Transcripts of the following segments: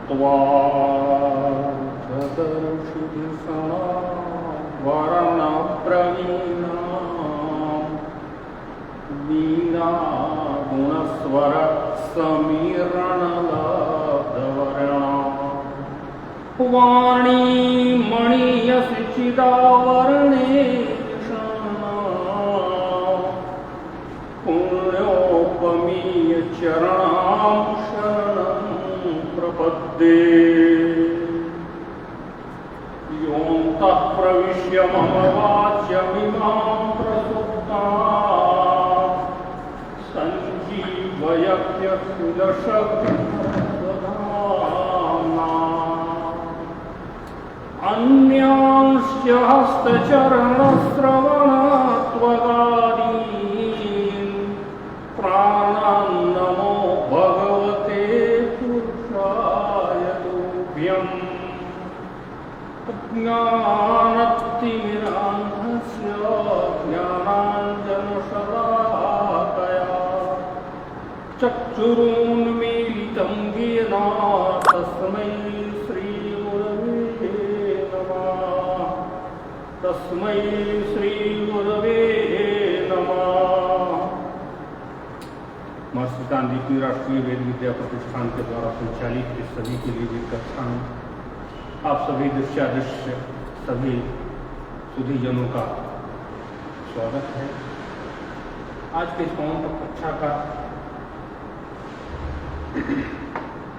त्वार्थदर्शिदिशा वर्णप्रवीणा वीणा गुणस्वर समीरणलब्धवर्णा वाणी मणियसि चिदावर्णे पुण्योपमीय चरणां शरणं प्रपद्ये योऽन्तः प्रविश्य मम वाच्यमिमां प्रसुप्तां सञ्जीवयत्यखिलशक्तिधराम्ना अन्यांश्च हस्तचरणश्रवणत्वगादीन् प्राणान् नमो भगवते पुरुषाय तुभ्यम् ज्ञानतिमिरान्धस्य ज्ञानाञ्जनशलाकया चक्षुरुन्मीलितं येन तस्मै श्रीगुरवे नमः। तस्मै श्रीगुरवे नमः। महर्षि गांधी की राष्ट्रीय वेद विद्या प्रतिष्ठान के द्वारा संचालित इस सभी के लिए वेद कक्षाएं आप सभी दृश्यादृश्य सभी सुधीजनों का स्वागत है। आज के इस पवन कक्षा का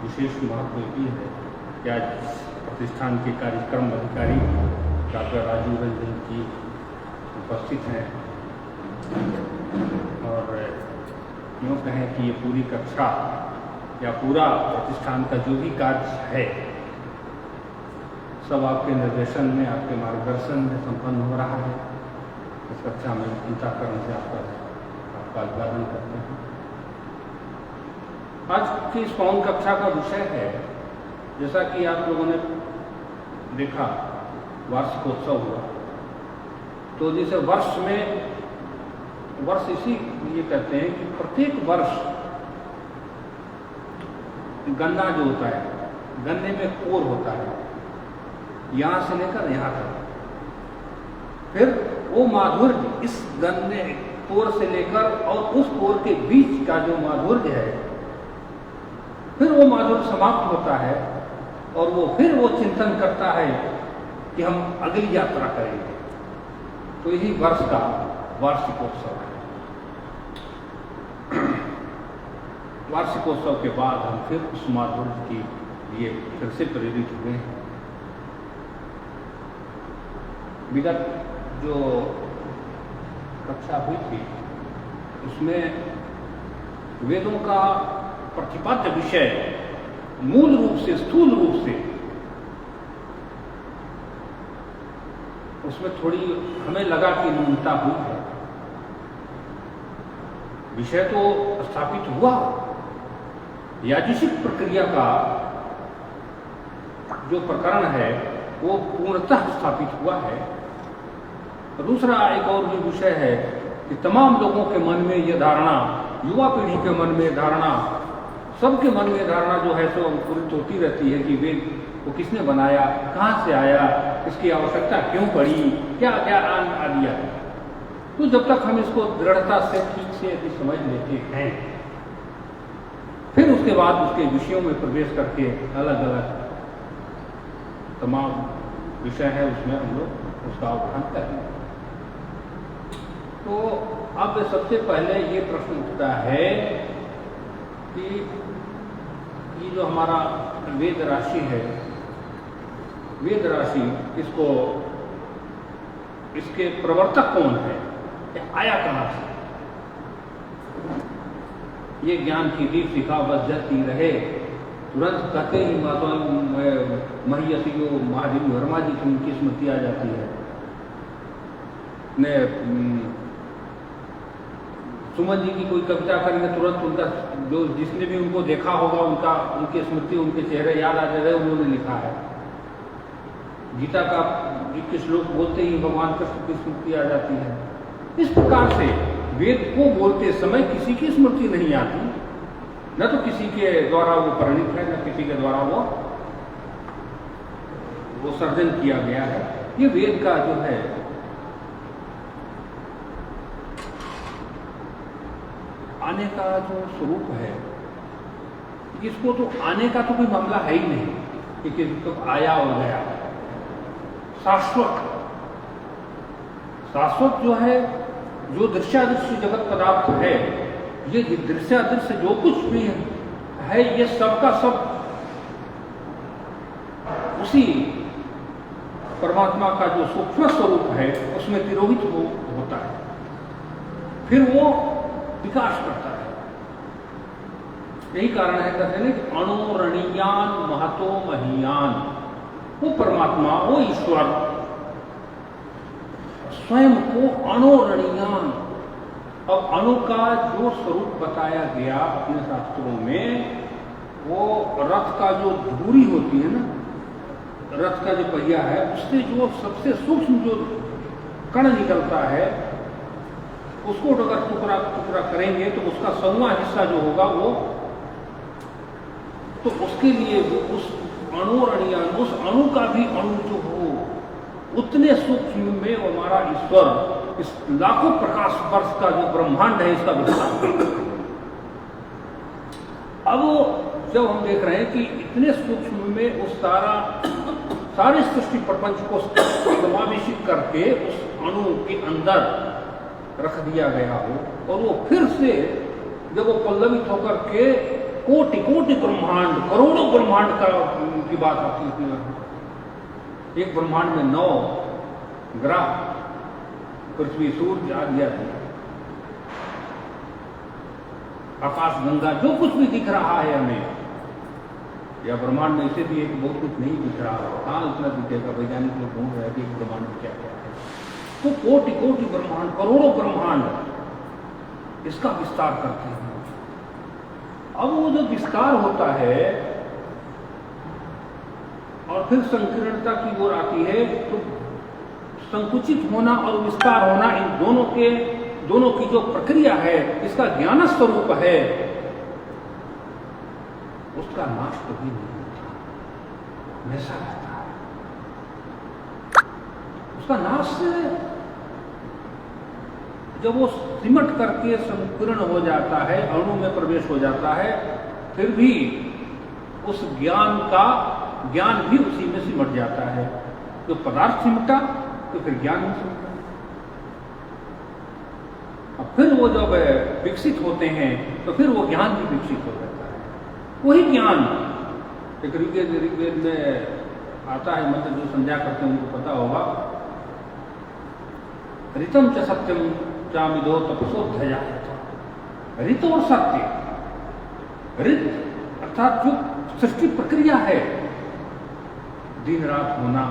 विशेष महत्व ये है कि आज प्रतिष्ठान के कार्यक्रम अधिकारी डॉक्टर राजीव रंजन जी उपस्थित हैं और यूँ कहें कि ये पूरी कक्षा या पूरा प्रतिष्ठान का जो भी कार्य है सब आपके निर्देशन में, आपके मार्गदर्शन में संपन्न हो रहा है। इस कक्षा में अंतःकरण से आपका अभिवादन करते हैं। आज की इस पवन कक्षा का विषय है, जैसा कि आप लोगों ने देखा वार्षिकोत्सव हुआ, तो जैसे वर्ष में वर्ष इसीलिए कहते हैं कि प्रत्येक वर्ष गन्ना जो होता है, गन्ने में कोर होता है यहाँ से लेकर यहाँ तक, फिर वो माधुर्य इस गन्ने कोर से लेकर और उस कोर के बीच का जो माधुर्य है, फिर वो माधुर्य समाप्त होता है और वो फिर वो चिंतन करता है कि हम अगली यात्रा करेंगे। तो यही वर्ष का वार्षिकोत्सव है। वार्षिकोत्सव के बाद हम फिर उस माधुर्य के लिए फिर से प्रेरित हुए हैं। विगत जो कक्षा हुई थी उसमें वेदों का प्रतिपाद्य विषय मूल रूप से, स्थूल रूप से उसमें थोड़ी हमें लगा कि न्यूनता हुई है। विषय तो स्थापित हुआ, याज्ञिक प्रक्रिया का जो प्रकरण है वो पूर्णतः स्थापित हुआ है। दूसरा एक और भी विषय है कि तमाम लोगों के मन में ये धारणा, युवा पीढ़ी के मन में धारणा, सबके मन में धारणा जो है सो अंकुरित होती रहती है कि वेद को किसने बनाया, कहाँ से आया, इसकी आवश्यकता क्यों पड़ी, क्या क्या आ दिया है। तो जब तक हम इसको दृढ़ता से ठीक से यदि समझ लेते हैं, फिर उसके बाद उसके विषयों में प्रवेश करके अलग अलग तमाम विषय है उसमें हम लोग उसका अवधान करेंगे। तो अब सबसे पहले ये प्रश्न उठता है कि ये जो हमारा वेद राशि है, वेद राशि इसको, इसके प्रवर्तक कौन है, आया कहाँ से? ये ज्ञान की दीप शिखा बस जलती रहे, तुरंत कहते ही माता महियसियो महादेवी वर्मा जी की उनकी स्मृति आ जाती है। ने सुमन जी की कोई कविता करेंगे तुरंत उनका जो जिसने भी उनको देखा होगा उनका उनकी स्मृति, उनके चेहरे याद आ जाए, उन्होंने लिखा है। गीता का 21 श्लोक बोलते ही भगवान कृष्ण की स्मृति आ जाती है। इस प्रकार से वेद को बोलते समय किसी की स्मृति नहीं आती, न तो किसी के द्वारा वो परिणित है, न किसी के द्वारा वो वो सर्जन किया गया है। ये वेद का जो है आने का जो स्वरूप है, इसको तो आने का तो कोई मामला है ही नहीं कि किसी तो आया और गया। शाश्वत जो है, जो दृश्यादृश्य जगत पदार्थ है, ये दृश्यादृश्य जो कुछ भी है, ये सबका सब उसी परमात्मा का जो सूक्ष्म स्वरूप है उसमें तिरोहित होता है, फिर वो विकास करता है। यही कारण है कहते हैं कि अणुरणीयान महतो महीयान, वो परमात्मा, वो ईश्वर स्वयं को अणुरणीयान, अब अणु का जो स्वरूप बताया गया अपने शास्त्रों में, वो रथ का जो धूरी होती है ना, रथ का जो पहिया है, उससे जो सबसे सूक्ष्म जो कण निकलता है, उसको अगर टुकड़ा टुकड़ा करेंगे तो उसका 100वां हिस्सा जो होगा वो, तो उसके लिए उस अणुरणीयान, उस अणु का भी अणु जो हो, उतने सूक्ष्म में हमारा ईश्वर इस लाखों प्रकाश वर्ष का जो ब्रह्मांड है इसका विस्तार। अब जब हम देख रहे हैं कि इतने सूक्ष्म में उस सारे सृष्टि प्रपंच को समावेशित करके उस अणु के अंदर रख दिया गया हो, और वो फिर से जब वो पल्लवित होकर के कोटि कोटि ब्रह्मांड, करोड़ों ब्रह्मांड की बात आती है। एक ब्रह्मांड में 9 ग्रह, पृथ्वी, सूर्य आदि आकाश गंगा, जो कुछ भी दिख रहा है हमें, या ब्रह्मांड में इसे भी एक बहुत कुछ नहीं दिख रहा है, हाँ इतना दिखेगा, वैज्ञानिक लोग ढूंढ रहे हैं कि ब्रह्मांड में क्या क्या है। तो कोटि कोटि ब्रह्मांड, करोड़ों ब्रह्मांड, इसका विस्तार करते हैं। अब वो जो विस्तार होता है और फिर संकीर्णता की ओर आती है, तो संकुचित होना और विस्तार होना, इन दोनों की जो प्रक्रिया है, इसका ज्ञान स्वरूप है, उसका नाश कभी नहीं होता, हमेशा रहता है। उसका नाश जब वो सिमट करके संकीर्ण हो जाता है, अणु में प्रवेश हो जाता है, फिर भी उस ज्ञान भी उसी में सिमट जाता है। तो पदार्थ सिमटा तो फिर ज्ञान भी सिमटा, अब फिर वो जब विकसित होते हैं तो फिर वो ज्ञान भी विकसित हो जाता है। वही ज्ञान एक ऋग्वेद में आता है, मतलब जो संध्या करते हैं उनको पता होगा, ऋतम च सत्यम चामिदो तपसोध्या। ऋत और सत्य, ऋत अर्थात जो सृष्टि प्रक्रिया है, दिन रात होना,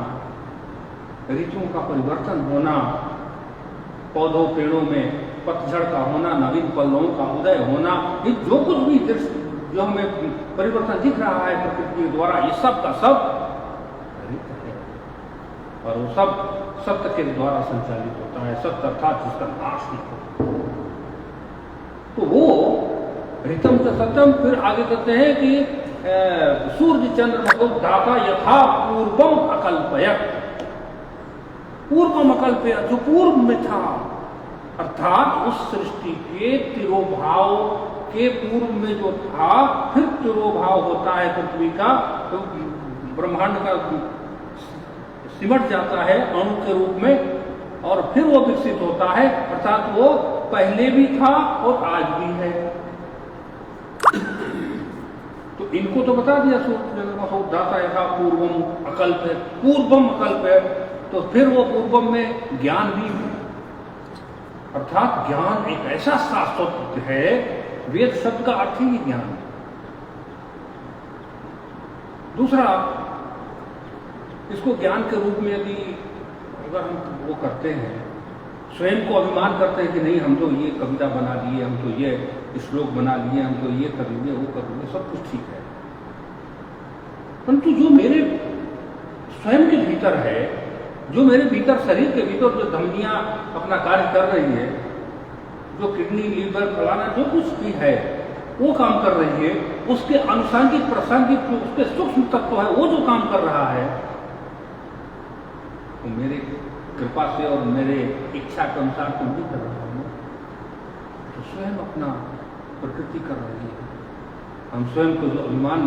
ऋतुओं का परिवर्तन होना, पौधों पेड़ों में पतझड़ का होना, नवीन पल्लवों का उदय होना, ये जो कुछ भी जो हमें परिवर्तन दिख रहा है प्रकृति के द्वारा, ये सब का सब ऋत है, और वो सब सत्य के द्वारा संचालित होता है। सत्य अर्थात जिसका नाश नहीं होता, तो वो ऋतम से सत्यम। फिर आगे कहते हैं कि सूर्य चंद्र धाता यथा पूर्वम अकल्पयत्, पूर्वम अकल्पयत्, जो पूर्व में था, अर्थात उस सृष्टि के तिरोभाव के पूर्व में जो था, फिर तिरोभाव होता है पृथ्वी का, तो ब्रह्मांड का सिमट जाता है अणु के रूप में, और फिर वो विकसित होता है, अर्थात वो पहले भी था और आज भी है। तो इनको तो बता दिया, सूर्य यथा पूर्वम अकल्प है, पूर्वम अकल्प है, तो फिर वो पूर्वम में ज्ञान भी है, अर्थात ज्ञान एक ऐसा शाश्वत है, वेद शब्द का अर्थ ही ज्ञान। दूसरा, इसको ज्ञान के रूप में यदि अगर हम वो करते हैं, स्वयं को अभिमान करते हैं कि नहीं हम तो ये कविता बना लिए, हम तो ये श्लोक बना लिए, हम तो ये कर लिए, वो कर लिए, सब कुछ ठीक है, परंतु जो मेरे स्वयं के भीतर है, जो मेरे भीतर शरीर के भीतर जो धमनियां अपना कार्य कर रही है, जो किडनी लीवर फलाना जो कुछ भी है वो काम कर रही है, उसके अनुसांगिक प्रासंगिक जो उसके सूक्ष्म तत्व है वो जो काम कर रहा है, तो मेरे कृपा से और मेरे इच्छा के अनुसार तो नहीं कर रहा हूँ, तो स्वयं अपना प्रकृति कर रही है। हम स्वयं को जो अभिमान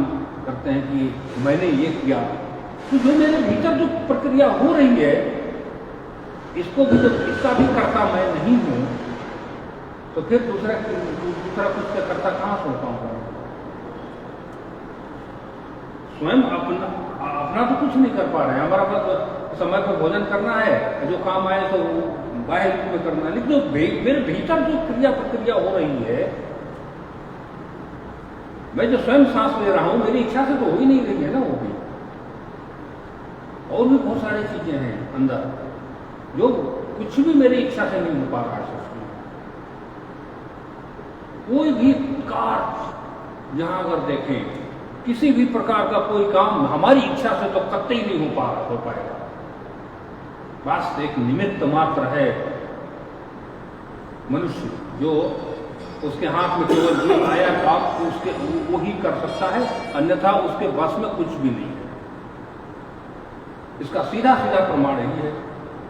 करते हैं कि मैंने ये किया, तो जो मेरे भीतर जो प्रक्रिया हो रही है, इसको भी जब इसका भी कर्ता मैं नहीं हूँ, तो फिर दूसरा कुछ का कर्ता कहाँ से हो पाऊंगा? स्वयं अपना तो कुछ नहीं कर पा रहे हैं। हमारा पास समय पर भोजन करना है, जो काम आए तो बाह्य रूप में करना है, लेकिन जो मेरे भीतर जो क्रिया प्रक्रिया हो रही है, मैं जो स्वयं सांस ले रहा हूं, मेरी इच्छा से तो हो ही नहीं रही है ना वो भी। और भी बहुत सारी चीजें हैं अंदर जो कुछ भी मेरी इच्छा से नहीं हो पा रहा है। कोई भी कार्य यहां अगर देखें, किसी भी प्रकार का कोई काम हमारी इच्छा से तो कतई नहीं हो पाएगा। बस एक निमित्त मात्र है मनुष्य, जो उसके हाथ में केवल जो आया काम उसके वो ही कर सकता है, अन्यथा उसके बस में कुछ भी नहीं है। इसका सीधा सीधा प्रमाण यही है।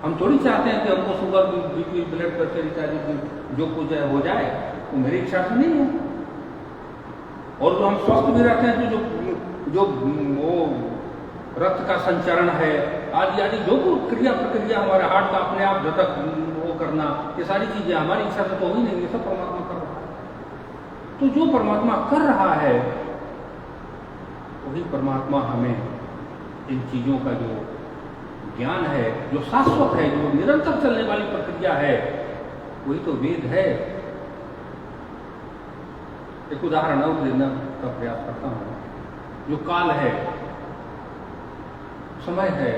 हम थोड़ी चाहते हैं कि हमको शुगर, बीपी, ब्लड प्रेशर इत्यादि जो कुछ है हो जाए, वो मेरी इच्छा से नहीं है। और जो हम स्वस्थ भी रहते हैं, तो जो वो रक्त का संचरण है आदि आदि जो क्रिया प्रक्रिया हमारे हार्ट का अपने आप झटक वो करना, ये सारी चीजें हमारी इच्छा से तो हो ही नहीं, ये सब परमात्मा कर रहा है। तो जो परमात्मा कर रहा है, वही परमात्मा हमें इन चीजों का जो ज्ञान है, जो शाश्वत है, जो निरंतर चलने वाली प्रक्रिया है, वही तो वेद है। एक उदाहरण और देना का प्रयास करता हूं। जो काल है, समय है,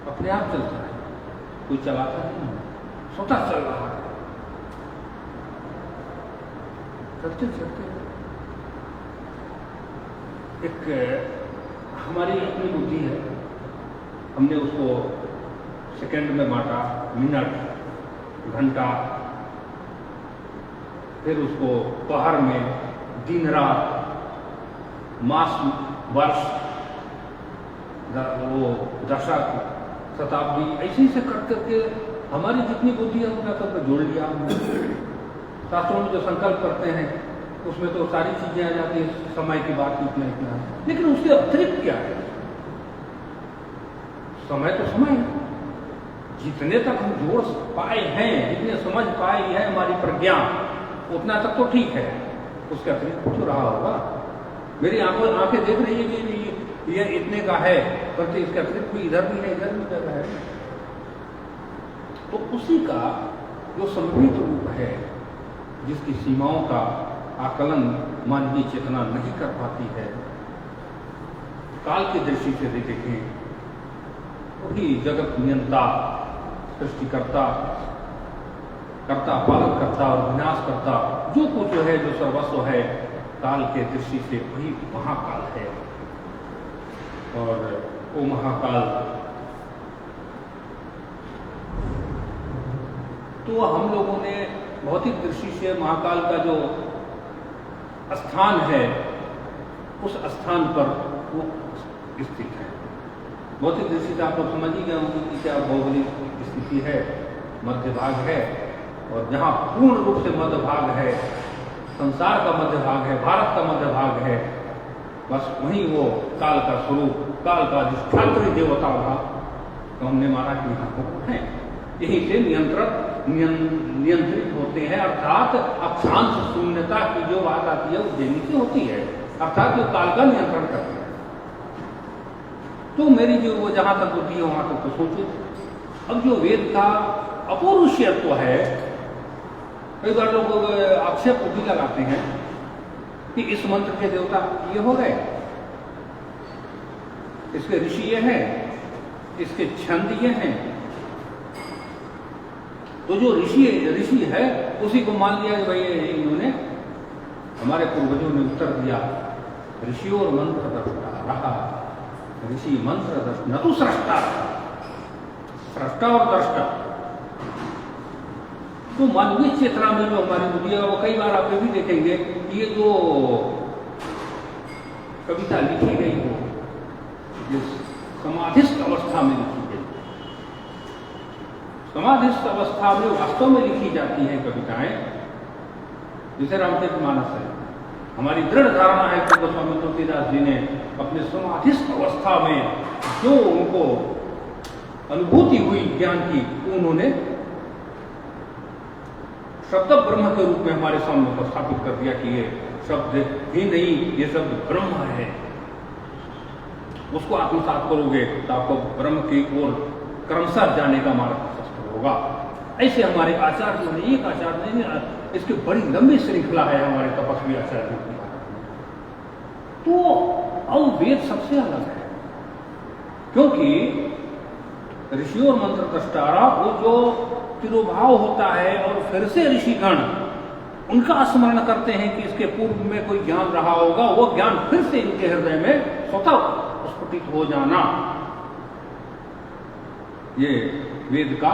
अपने आप चलता है, कोई चलाता नहीं है, स्वतः चल रहा है। चलते चलते एक हमारी अपनी बुद्धि है, हमने उसको सेकंड में बांटा, मिनट, घंटा, फिर उसको पहर में, दिन रात, मास, वर्ष, वो दशक, शताब्दी, ऐसे से कर करके हमारी जितनी बुद्धि है उतना सबको जोड़ लिया हमने। शास्त्रों में जो संकल्प करते हैं उसमें तो सारी चीजें आ जाती है, समय की बात इतना इतना, लेकिन उसके अतिरिक्त क्या है? समय तो समय है। जितने तक हम जोड़ पाए हैं, जितने समझ पाए है हमारी प्रज्ञा, उतना तक तो ठीक है। उसके अतिरिक्त कुछ रहा होगा। मेरी आंखें देख रही है कि ये इतने का है, परंतु इसके अतिरिक्त भी इधर भी है, इधर भी जगह है। तो उसी का जो समन्वित रूप है, जिसकी सीमाओं का आकलन मानवीय चेतना नहीं कर पाती है, काल की दृष्टि से देखें, वही जगत नियंता, सृष्टिकर्ता, कर्ता, पालन करता और विनाश करता, जो कुछ है, जो सर्वस्व है, काल के दृष्टि से वही महाकाल है। और वो महाकाल तो हम लोगों ने भौतिक दृष्टि से महाकाल का जो स्थान है, उस स्थान पर वो स्थित है। भौतिक दृष्टि से आप लोग समझ ही गए होंगे कि क्या भौगोलिक स्थिति है, मध्य भाग है, और जहाँ पूर्ण रूप से मध्य भाग है, संसार का मध्य भाग है, भारत का मध्य भाग है, बस वहीं वो काल का स्वरूप, काल का अधिष्ठात्री देवता था। तो हमने माना कि यहाँ वो है, यहीं से नियंत्रित होते हैं। अर्थात अक्षांश शून्यता की जो बात आती है वो देनी से होती है, अर्थात जो काल का नियंत्रण करते हैं। तो मेरी जो वो जहां तक बुद्धि है वहां तक तो सोचो। अब जो वेद का अपौरुषेयत्व है, कई बार लोग आक्षेप भी लगाते हैं कि इस मंत्र के देवता ये हो गए, इसके ऋषि ये हैं, इसके छंद ये हैं। तो जो ऋषि है उसी को मान लिया कि भाई इन्होंने, हमारे पूर्वजों ने उत्तर दिया, ऋषि और मंत्र दृष्टा रहा, ऋषि मंत्र दृष्टा, न तो सृष्टा, सृष्टा और दृष्टा। तो मानवीय चेतना में जो हमारी बुद्धि है, वो कई बार आप ये भी देखेंगे कि ये जो कविता लिखी गई हो, जिस समाधिस्थ अवस्था में लिखी गई, समाधिस्थ अवस्था में वास्तव में लिखी जाती हैं कविताएं, जैसे रामचरितमानस है। हमारी दृढ़ धारणा है कि गोस्वामी तुलसीदास जी ने अपने समाधिस्थ अवस्था में जो उनको अनुभूति हुई ज्ञान की, उन्होंने शब्द ब्रह्म के रूप में हमारे सामने उपस्थापित कर दिया कि ये शब्द ही नहीं, ये शब्द ब्रह्म है। उसको आत्मसात करोगे तो आपको ब्रह्म की ओर क्रमशः जाने का मार्ग प्रशस्त होगा। ऐसे हमारे आचार्यों ने, एक आचार्य ने, इसकी बड़ी लंबी श्रृंखला है हमारे तपस्वी आचार्यों की। तो अब वेद सबसे अलग है, क्योंकि ऋषि और मंत्र द्रष्टारा वो जो तिरोभाव होता है और फिर से ऋषिगण उनका स्मरण करते हैं कि इसके पूर्व में कोई ज्ञान रहा होगा, वो ज्ञान फिर से इनके हृदय में स्वतः स्फुटित हो जाना, ये वेद का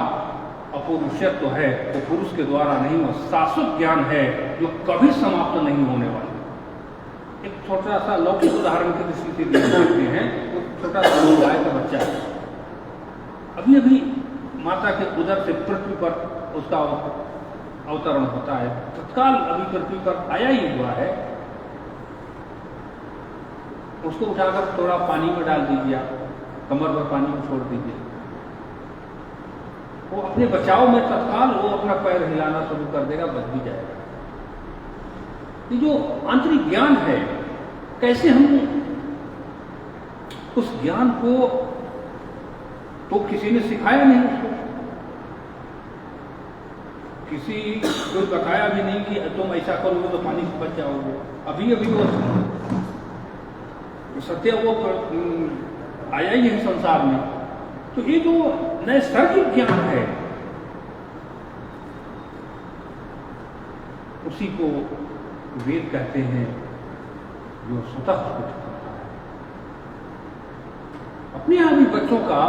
अपौरुषत्व है। वो पुरुष के द्वारा नहीं, वो शाश्वत ज्ञान है जो कभी समाप्त नहीं होने वाला। एक छोटा सा लौकिक उदाहरण की दृष्टि से देखते हैं। वो छोटा सा गाय का बच्चा है, अभी अभी माता के उदर से पृथ्वी पर उसका अवतरण होता है, तत्काल अभी पृथ्वी पर आया ही हुआ है। उसको उठाकर थोड़ा पानी में डाल दीजिए, कमर पर पानी में छोड़ दीजिए, वो अपने बचाव में तत्काल वो अपना पैर हिलाना शुरू कर देगा, बच भी जाएगा। ये जो आंतरिक ज्ञान है, कैसे हम उस ज्ञान को, तो किसी ने सिखाया नहीं उसको, किसी कोई बताया भी नहीं कि तुम ऐसा करोगे तो पानी से बच जाओगे। अभी अभी वो सत्य वो आया ही है संसार में। तो ये जो नैसर्गिक ज्ञान है, उसी को वेद कहते हैं, जो स्वतः स्फुट करता है। अपने यहाँ भी बच्चों का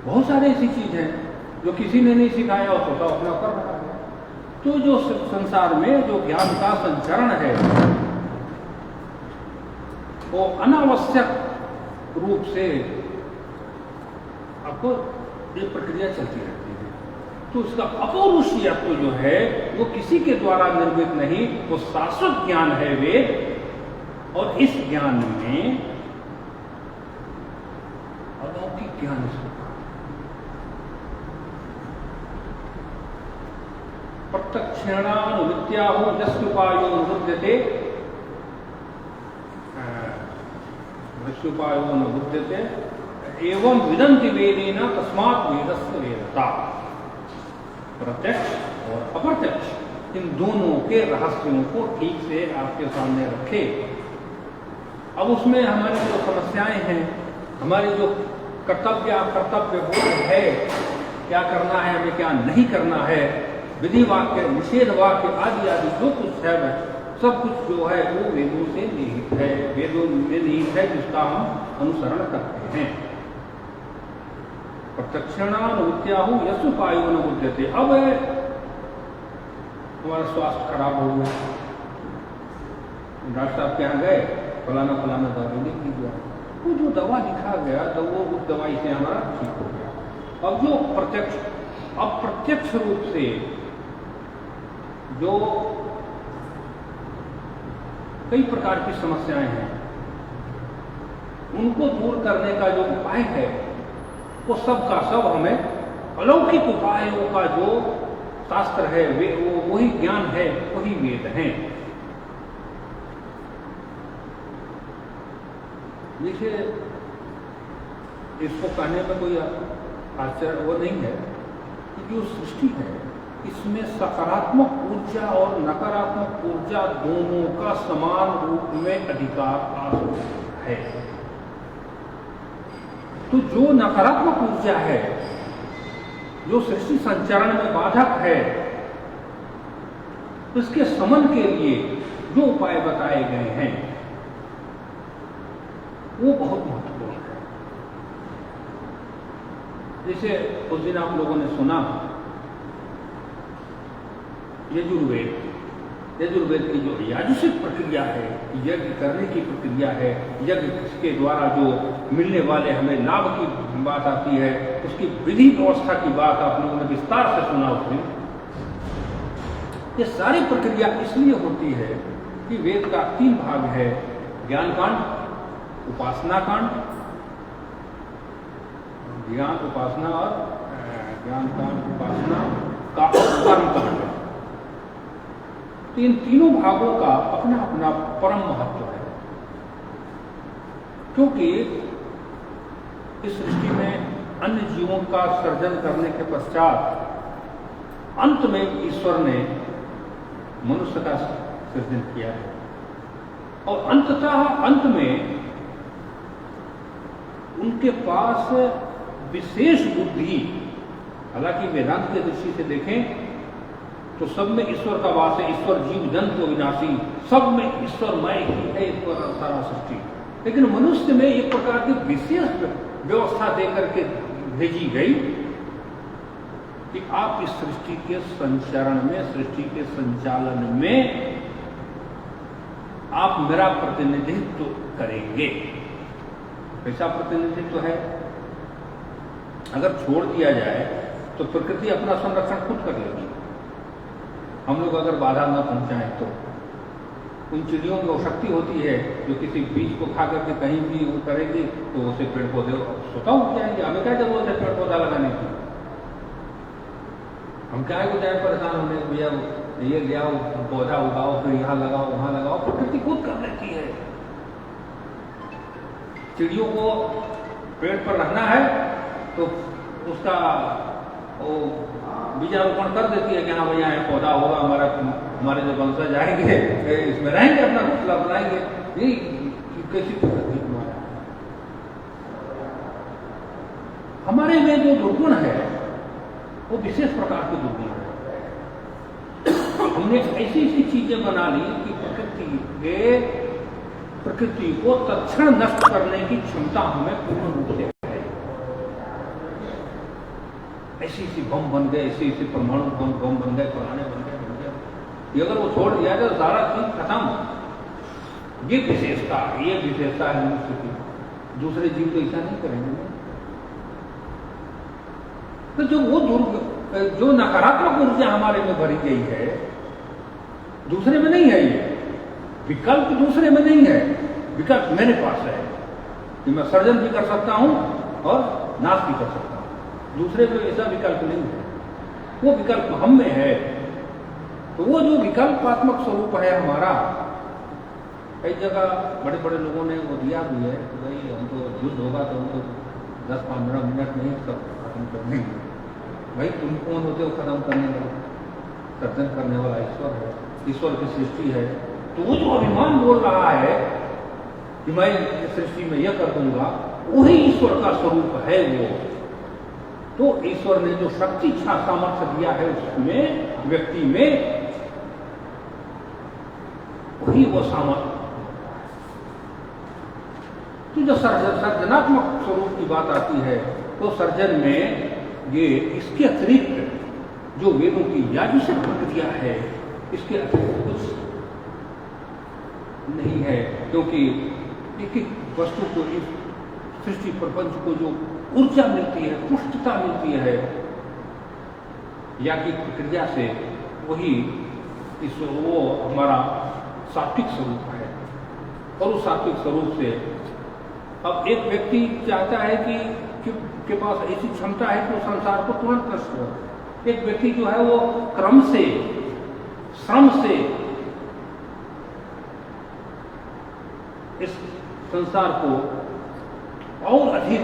बहुत सारे ऐसी चीज है जो किसी ने नहीं सिखाया और स्वतः अपना कर रहा है। तो जो संसार में जो ज्ञान का संचरण है, वो अनावश्यक रूप से आपको ये प्रक्रिया चलती रहती है। तो उसका अपौरुषीयत्व जो है वो किसी के द्वारा निर्मित नहीं, वो शाश्वत ज्ञान है वेद। और इस ज्ञान में अलौकिक ज्ञान प्रत्यक्षेणानुविद्याहो यस्योपायो अनुबुध्यते, यस्योपायो अनुबुध्यते एवं विदन्ति वेदेन तस्मात् वेदस्य वेदता। प्रत्यक्ष और अप्रत्यक्ष, इन दोनों के रहस्यों को ठीक से आपके सामने रखे। अब उसमें हमारी जो समस्याएं हैं, हमारी जो कर्तव्य बोध है, क्या करना है हमें, क्या नहीं करना है, विधि वाक्य, निषेध वाक्य आदि आदि जो कुछ है, सब कुछ जो है वो वेदों से निहित है, वेदों में निहित है, जिसका हम अनुसरण करते हैं। प्रत्यक्षेणानुविद्याहो यस्योपायो न बुध्यते। अब हमारा स्वास्थ्य खराब हो गया, डॉक्टर साहब के यहाँ गए, फलाना फलाना दवा लिख दी गया, वो जो दवा लिखा गया तो वो उस दवाई से हमारा ठीक हो गया। अब जो अप्रत्यक्ष रूप से जो कई प्रकार की समस्याएं हैं, उनको दूर करने का जो उपाय है, वो सब का सब हमें अलौकिक उपायों का जो शास्त्र है, वही ज्ञान है, वही वेद है। देखिए, इसको कहने में कोई आश्चर्य वो नहीं है कि जो सृष्टि है, इसमें सकारात्मक ऊर्जा और नकारात्मक ऊर्जा दोनों का समान रूप में अधिकार है। तो जो नकारात्मक ऊर्जा है, जो सृष्टि संचरण में बाधक है, उसके शमन के लिए जो उपाय बताए गए हैं वो बहुत महत्वपूर्ण है। जैसे उस दिन आप लोगों ने सुना यजुर्वेद, यजुर्वेद की जो याजुषिक प्रक्रिया है, यज्ञ करने की प्रक्रिया है, यज्ञ के द्वारा जो मिलने वाले हमें लाभ की बात आती है, उसकी विधि व्यवस्था की बात आप लोगों ने विस्तार से सुना उसमें। ये सारी प्रक्रिया इसलिए होती है कि वेद का 3 भाग है, ज्ञान कांड, उपासना कांड, ज्ञान उपासना और ज्ञान कांड, उपासना का कर्म कांड। तो इन तीनों भागों का अपना अपना परम महत्व है, क्योंकि इस सृष्टि में अन्य जीवों का सर्जन करने के पश्चात अंत में ईश्वर ने मनुष्य का सृजन किया है, और अंततः अंत में उनके पास विशेष बुद्धि, हालांकि वेदांत की दृष्टि से देखें तो सब में ईश्वर का वास है, ईश्वर जीव जंतु अविनाशी, सब में ईश्वरमय ही है ईश्वर सारा सृष्टि। लेकिन मनुष्य में एक प्रकार की विशेष व्यवस्था देकर के भेजी गई कि आप इस सृष्टि के संचरण में, सृष्टि के संचालन में आप मेरा प्रतिनिधित्व करेंगे। कैसा प्रतिनिधित्व है? अगर छोड़ दिया जाए तो प्रकृति अपना संरक्षण खुद कर लेगी, हम लोग अगर बाधा न पहुंचाएं तो। उन चिड़ियों में वो शक्ति होती है जो किसी बीज को खा करके कहीं भी वो करेगी तो उसे पेड़ पौधे स्वतः उग जाएंगे। हमें क्या जरूरत है पेड़ पौधा लगाने की? हम क्या है जाए परेशान होने, भैया ये ले आओ पौधा उगाओ, फिर यहाँ लगाओ वहां लगाओ, प्रकृति खुद कर लेती है। चिड़ियों को पेड़ पर रहना है तो उसका वो बीजारोपण कर देती है कि हाँ भैया यहाँ पौधा होगा, हमारे जो वंशज आएंगे इसमें रहेंगे, अपना घोंसला बनाएंगे। ये कैसी प्रकृति हमारा? हमारे में जो दुर्गुण है वो विशेष प्रकार के दुर्गुण है। हमने ऐसी ऐसी चीजें बना ली कि प्रकृति को तत्क्षण नष्ट करने की क्षमता हमें पूर्ण रूप से है। ऐसी ऐसी बम बन गए, ऐसे ऐसे परमाणु बम बन गए, पुराने बन गए। ये अगर वो छोड़ दिया जाए तो सारा चीज खत्म। ये विशेषता है मनुष्य की, दूसरे जीव तो ऐसा नहीं करेंगे। तो जो नकारात्मक ऊर्जा हमारे में भरी गई है, दूसरे में नहीं है। ये विकल्प दूसरे में नहीं है, विकल्प मेरे पास है कि मैं सर्जन भी कर सकता हूं और नाश भी कर सकता हूं। दूसरे में ऐसा विकल्प नहीं है, वो विकल्प हम में है। तो वो जो विकल्पात्मक स्वरूप है हमारा, कई जगह बड़े बड़े लोगों ने वो दिया भी है कि भाई हम तो युद्ध होगा तो हम तो 10-15 मिनट में ही सब खत्म कर देंगे। भाई तुम कौन होते हो खत्म करने वाले? सर्जन करने वाला ईश्वर है, ईश्वर की सृष्टि है। तो वो जो अभिमान बोल रहा है कि मैं इस सृष्टि में यह कर दूंगा, वही ईश्वर का स्वरूप है वो। तो ईश्वर ने जो शक्ति इच्छा सामर्थ्य दिया है उसमें, व्यक्ति में, वही वो सामर्थ्य। तो जो सर्जनात्मक स्वरूप की बात आती है तो सर्जन में ये इसके अतिरिक्त जो वेदों की याजुषिक प्रक्रिया है, इसके अतिरिक्त कुछ नहीं है। क्योंकि एक एक वस्तु को, इस सृष्टि प्रपंच को जो ऊर्जा मिलती है, पुष्टता मिलती है या की प्रक्रिया से, वही वो हमारा सात्विक स्वरूप है। और उस सात्विक स्वरूप से अब एक व्यक्ति चाहता है कि के पास ऐसी क्षमता है कि वो संसार को तुरंत नष्ट कर। एक व्यक्ति जो है वो क्रम से, श्रम से इस संसार को और अधिक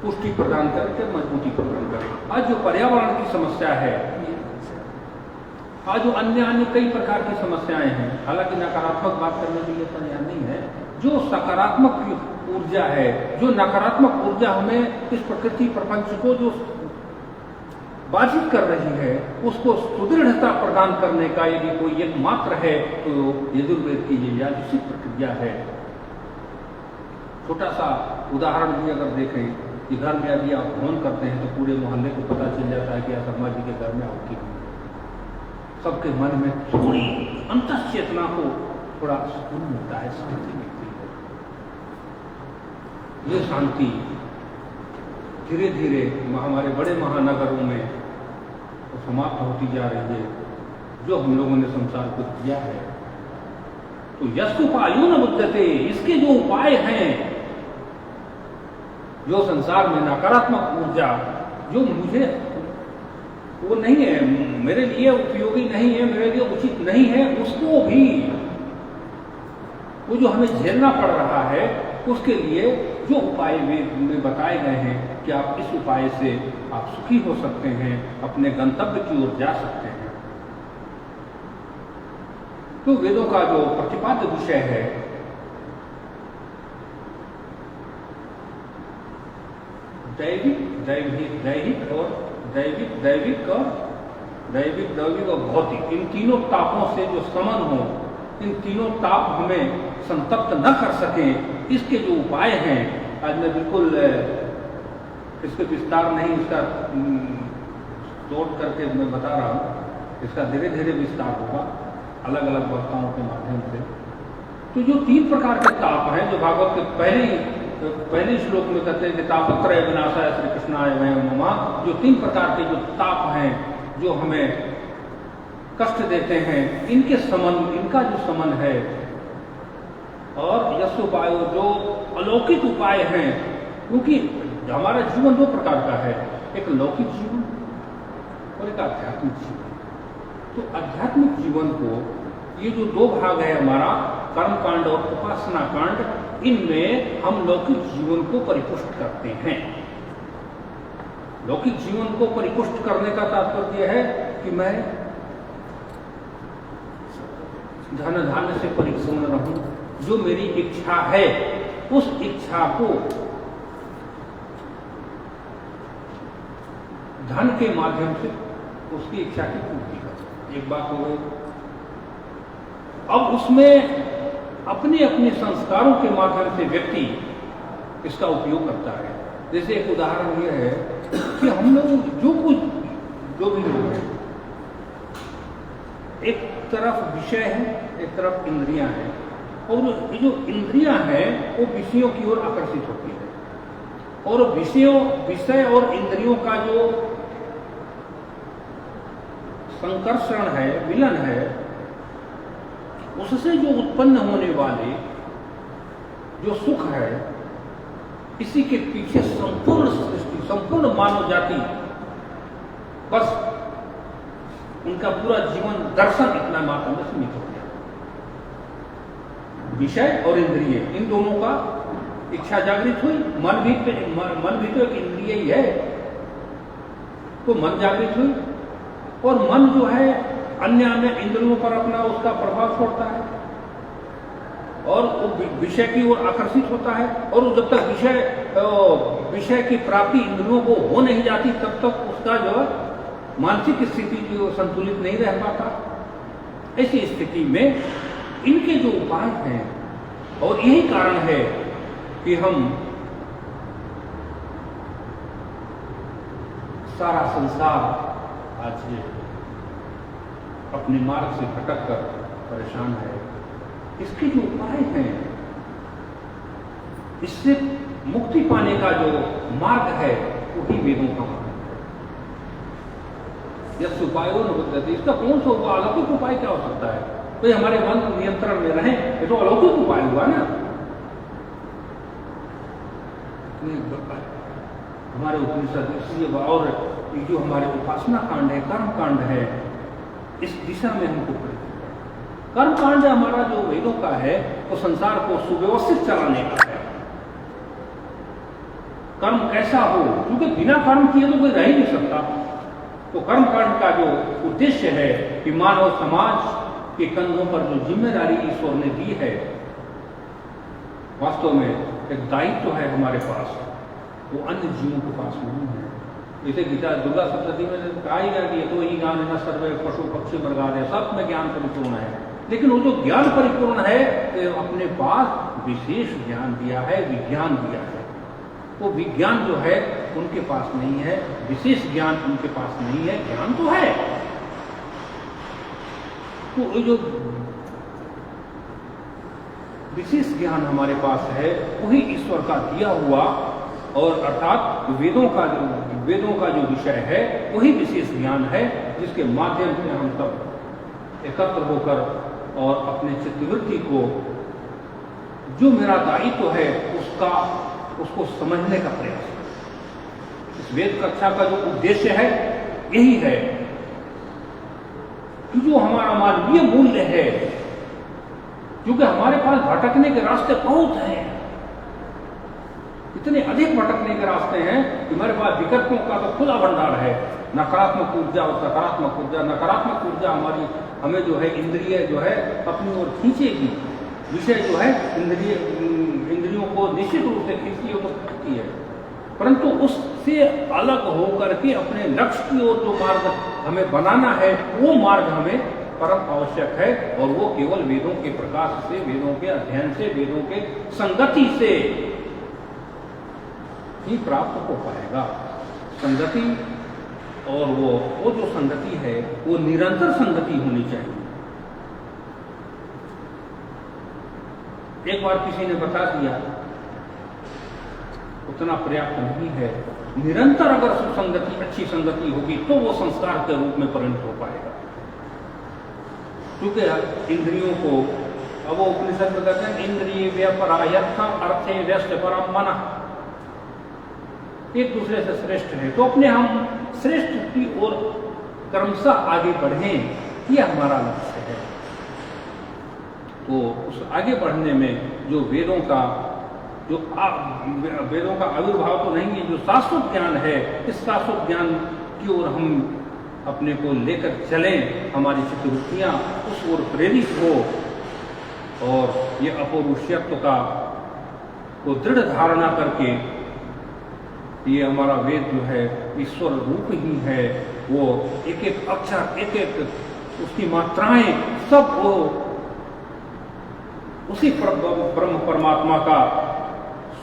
पुष्टि प्रदान करके मजबूती प्रदान करे। आज जो पर्यावरण की समस्या है, आज जो अन्य कई प्रकार की समस्याएं हैं, हालांकि नकारात्मक बात करने के लिए तो यहाँ नहीं है। जो सकारात्मक ऊर्जा है, जो नकारात्मक ऊर्जा हमें इस प्रकृति प्रपंच को जो बाधित कर रही है, उसको सुदृढ़ता प्रदान करने का यदि कोई एकमात्र है तो यजुर्वेद की ये याजुषिक प्रक्रिया है। छोटा सा उदाहरण भी अगर देखें कि घर में यदि आप हवन करते हैं तो पूरे मोहल्ले को पता चल जाता है कि शर्मा जी के घर में आहुति हुई। सबके मन में थोड़ी अंतःचेतना को थोड़ा सुकून मिलता है, शांति मिलती है। ये शांति धीरे धीरे हमारे बड़े महानगरों में तो समाप्त होती जा रही है, जो हम लोगों ने संसार को दिया है। तो यस्योपायो न बुद्धते, इसके जो उपाय हैं, जो संसार में नकारात्मक ऊर्जा जो मुझे वो नहीं है, मेरे लिए उपयोगी नहीं है, मेरे लिए उचित नहीं है, उसको भी वो जो हमें झेलना पड़ रहा है, उसके लिए जो उपाय में बताए गए हैं कि आप इस उपाय से आप सुखी हो सकते हैं, अपने गंतव्य की ओर जा सकते हैं। तो वेदों का जो प्रतिपाद्य विषय है दैविक और भौतिक, इन तीनों तापों से जो समन हो, इन तीनों ताप हमें संतप्त न कर सके, इसके जो उपाय हैं, आज मैं बिल्कुल इसके विस्तार नहीं, इसका तोड़ करके मैं बता रहा हूँ, इसका धीरे धीरे विस्तार होगा अलग अलग वक्ताओं के माध्यम से। तो जो 3 प्रकार के ताप हैं, जो भागवत के पहले श्लोक में कहते हैं कि तापत्रय विनाशाय श्री कृष्णाय वयं नमः, जो 3 प्रकार के जो ताप हैं जो हमें कष्ट देते हैं, इनके समन, इनका जो समन है, और यस्योपाय जो अलौकिक उपाय हैं, क्योंकि हमारा जीवन 2 प्रकार का है, एक लौकिक जीवन और एक आध्यात्मिक जीवन। तो आध्यात्मिक जीवन को ये जो 2 भाग है हमारा, कर्म कांड और उपासना कांड, इनमें हम लौकिक जीवन को परिपुष्ट करते हैं। लौकिक जीवन को परिपुष्ट करने का तात्पर्य है कि मैं धन धान्य से परिपूर्ण रहूं, जो मेरी इच्छा है उस इच्छा को धन के माध्यम से उसकी इच्छा की पूर्ति कर। एक बात हो गई। अब उसमें अपने अपने संस्कारों के माध्यम से व्यक्ति इसका उपयोग करता है। जैसे एक उदाहरण यह है कि हम लोग जो भी लोग हैं, एक तरफ विषय है, एक तरफ इंद्रियां हैं, और ये जो इंद्रियां हैं वो विषयों की ओर आकर्षित होती है, और विषय और इंद्रियों का जो संकर्षण है, मिलन है, उससे जो उत्पन्न होने वाले जो सुख है, इसी के पीछे संपूर्ण सृष्टि, संपूर्ण मानव जाति, बस उनका पूरा जीवन दर्शन इतना मात्र में सीमित हो गया। विषय और इंद्रिय, इन दोनों का इच्छा जागृत हुई, मन भी तो एक इंद्रिय ही है, तो मन जागृत हुई, और मन जो है अन्य इंद्रियों पर अपना उसका प्रभाव छोड़ता है, और वो विषय की ओर आकर्षित होता है, और जब तक विषय की प्राप्ति इंद्रियों को हो नहीं जाती, तब तक उसका जो मानसिक स्थिति जो संतुलित नहीं रह पाता। ऐसी स्थिति में इनके जो उपाय हैं, और यही कारण है कि हम सारा संसार आज अपने मार्ग से भटक कर परेशान है। इसके जो उपाय हैं, इससे मुक्ति पाने का जो मार्ग है, वही वेदों का मार्ग है। यस्य उपायो न बुध्यते, इसका कौन सा उपाय, अलौकिक उपाय क्या हो सकता है? तो हमारे मन नियंत्रण में रहे, ये तो अलौकिक उपाय हुआ ना। हमारे उपनिषद इसलिए, और ये जो हमारे उपासना कांड है, कर्म कांड है, इस दिशा में हमको कर्म कांड हमारा जो वेदों का है, वो संसार को सुव्यवस्थित चलाने का है। कर्म कैसा हो, क्योंकि बिना कर्म किए तो कोई रह ही नहीं सकता। तो कर्म कांड का जो उद्देश्य है कि मानव समाज के कंधों पर जो जिम्मेदारी ईश्वर ने दी है, वास्तव में एक दायित्व है हमारे पास, वो अन्य जीवों के पास नहीं है। जैसे गीता दुर्गा सप्तशती में कहा ही गया कि ये तो ही ज्ञान है, सर्वे पशु पक्षी मृगादि है, सब में ज्ञान परिपूर्ण है। लेकिन वो जो ज्ञान परिपूर्ण है, तो अपने पास विशेष ज्ञान दिया है, विज्ञान दिया है। वो विज्ञान जो है उनके पास नहीं है, विशेष ज्ञान उनके पास नहीं है। ज्ञान तो है, तो ये जो विशेष ज्ञान हमारे पास है वही ईश्वर का दिया हुआ, और अर्थात वेदों का जो विषय है वही विशेष ज्ञान है, जिसके माध्यम से हम सब एकत्र होकर और अपने चित्तवृत्ति को, जो मेरा दायित्व है उसको समझने का प्रयास करें। इस वेद कक्षा का जो उद्देश्य है यही है कि जो हमारा मानवीय मूल्य है, क्योंकि हमारे पास भटकने के रास्ते बहुत हैं, इतने अधिक भटकने के रास्ते हैं कि हमारे पास विकल्पों का तो खुला भंडार है। नकारात्मक ऊर्जा और सकारात्मक ऊर्जा। नकारात्मक ऊर्जा हमें जो है इंद्रिय जो है अपनी ओर खींचेगी, विषय जो है इंद्रियों को निश्चित रूप से खींचती है, परंतु उससे अलग होकर के अपने लक्ष्य की ओर जो मार्ग हमें बनाना है वो मार्ग हमें परम आवश्यक है, और वो केवल वेदों के प्रकाश से, वेदों के अध्ययन से, वेदों के संगति से ही प्राप्त हो पाएगा। संगति, और वो जो संगति है वो निरंतर संगति होनी चाहिए। एक बार किसी ने बता दिया उतना पर्याप्त नहीं है, निरंतर अगर सुसंगति, अच्छी संगति होगी तो वो संस्कार के रूप में परिणत हो पाएगा। क्योंकि इंद्रियों को, अब वो उपनिषद में कहते हैं इंद्रिय व्यपरायत्थम अर्थे व्यस्त परम मनः, एक दूसरे से श्रेष्ठ है, तो अपने हम श्रेष्ठ की ओर क्रमशः आगे बढ़ें, यह हमारा लक्ष्य है। तो उस आगे बढ़ने में जो वेदों का आविर्भाव तो नहीं है, जो शाश्वत ज्ञान है, इस शाश्वत ज्ञान की ओर हम अपने को लेकर चलें, हमारी चित्तवृत्तियां उस ओर प्रेरित हो, और ये अपौरुषत्व को दृढ़ धारणा करके, ये हमारा वेद जो है ईश्वर रूप ही है, वो एक एक अक्षर, एक एक उसकी मात्राएं सब वो उसी ब्रह्म परमात्मा का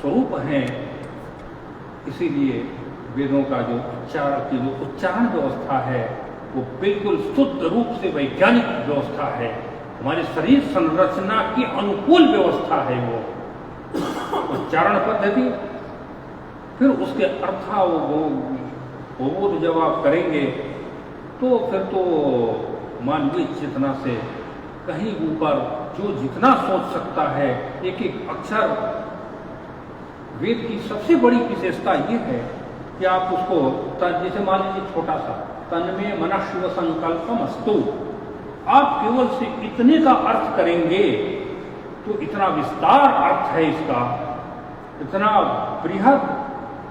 स्वरूप हैं। इसीलिए वेदों का जो उच्चारण व्यवस्था है वो बिल्कुल शुद्ध रूप से वैज्ञानिक व्यवस्था है, हमारे शरीर संरचना की अनुकूल व्यवस्था है वो उच्चारण पद्धति। फिर उसके अर्था वो जब आप करेंगे तो फिर तो मानवीय चेतना से कहीं ऊपर जो जितना सोच सकता है, एक एक अक्षर। वेद की सबसे बड़ी विशेषता ये है कि आप उसको, जैसे मान लीजिए छोटा सा तन्मे मनः शिव संकल्पम अस्तु, आप केवल से इतने का अर्थ करेंगे तो इतना विस्तार अर्थ है इसका, इतना बृहद,